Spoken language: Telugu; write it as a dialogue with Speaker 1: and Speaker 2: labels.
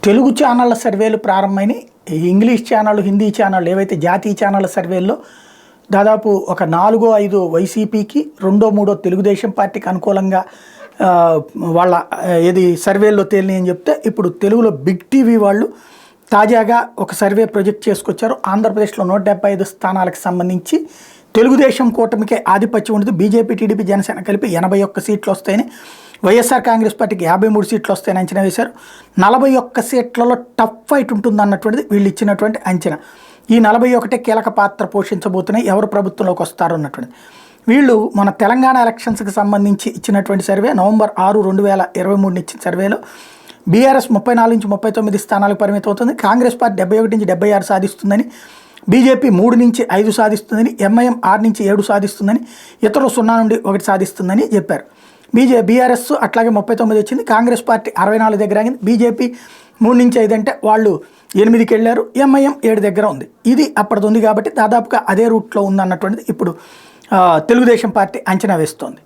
Speaker 1: తెలుగు ఛానళ్ళ సర్వేలు ప్రారంభమైనవి. ఇంగ్లీష్ ఛానళ్ళు, హిందీ ఛానళ్ళు ఏవైతే జాతీయ ఛానళ్ళ సర్వేల్లో దాదాపు ఒక 4-5 వైసీపీకి, 2-3 తెలుగుదేశం పార్టీకి అనుకూలంగా వాళ్ళ ఏది సర్వేల్లో తేలినాయి అని చెప్తే, ఇప్పుడు తెలుగులో బిగ్ టీవీ వాళ్ళు తాజాగా ఒక సర్వే ప్రొజెక్ట్ చేసుకొచ్చారు. ఆంధ్రప్రదేశ్లో 175 స్థానాలకు సంబంధించి తెలుగుదేశం కూటమికే ఆధిపత్యం ఉండదు, బీజేపీ, టీడీపీ, జనసేన కలిపి 81 సీట్లు వస్తాయని, వైఎస్ఆర్ కాంగ్రెస్ పార్టీకి 53 సీట్లు వస్తాయని అంచనా వేశారు. 41 సీట్లలో టఫ్ ఫైట్ ఉంటుందన్నటువంటిది వీళ్ళు ఇచ్చినటువంటి అంచనా. ఈ 41 కీలక పాత్ర పోషించబోతున్నాయి, ఎవరు ప్రభుత్వంలోకి వస్తారో అన్నటువంటిది. వీళ్ళు మన తెలంగాణ ఎలక్షన్స్కి సంబంధించి ఇచ్చినటువంటి సర్వే నవంబర్ 6, 2023 ఇచ్చిన సర్వేలో బీఆర్ఎస్ 34-39 స్థానాలకు పరిమితం అవుతుంది, కాంగ్రెస్ పార్టీ 71-76 సాధిస్తుందని, బీజేపీ 3-5 సాధిస్తుందని, ఎంఐఎం 6-7 సాధిస్తుందని, ఇతరులు 0-1 సాధిస్తుందని చెప్పారు. బీఆర్ఎస్ అట్లాగే 39 వచ్చింది, కాంగ్రెస్ పార్టీ 64 దగ్గర ఆగింది, బీజేపీ 3-5 అంటే వాళ్ళు 8కి వెళ్ళారు, ఎంఐఎం 7 దగ్గర ఉంది. ఇది అప్పటిది ఉంది కాబట్టి దాదాపుగా అదే రూట్లో ఉందన్నటువంటిది ఇప్పుడు తెలుగుదేశం పార్టీ అంచనా వేస్తోంది.